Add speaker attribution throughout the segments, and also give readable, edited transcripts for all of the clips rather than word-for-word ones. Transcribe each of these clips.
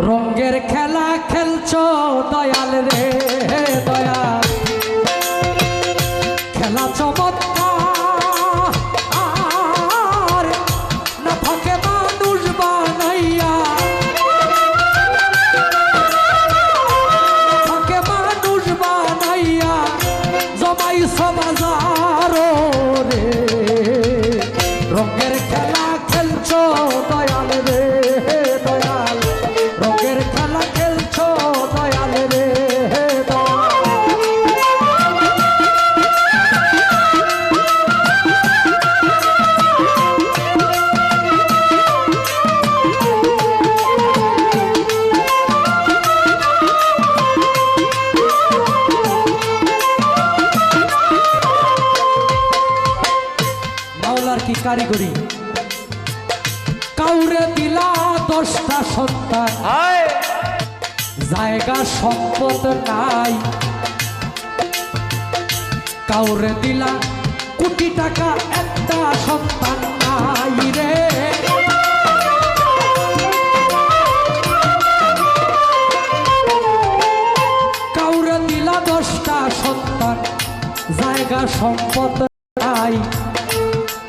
Speaker 1: রঙের খেলা খেলছো দয়াল রে দয়াল, খেলা চমৎকার না থাকে মানুষ বানাইয়া, থাকে মানুষ বানাইয়া জমাইছ বাজারো রে। রঙের খেলা খেলছো দয়াল রে দয়াল, রঙের খেলা খেলছো দয়াল রে মাওলার কি কারিগরি। কাউরে দিলা 10টা সন্তান, জায়গা সম্পদ নাই। কাউরে দিলা কোটি টাকা, একটা সন্তান নাই রে। কাউরে দিলা 10টা সন্তান, জায়গা সম্পদ নাই।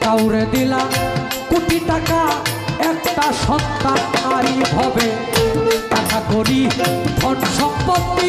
Speaker 1: কাউরে দিলা কোটি টাকা, একটা সন্তান নারী হবে। টাকা করি ধন সম্পত্তি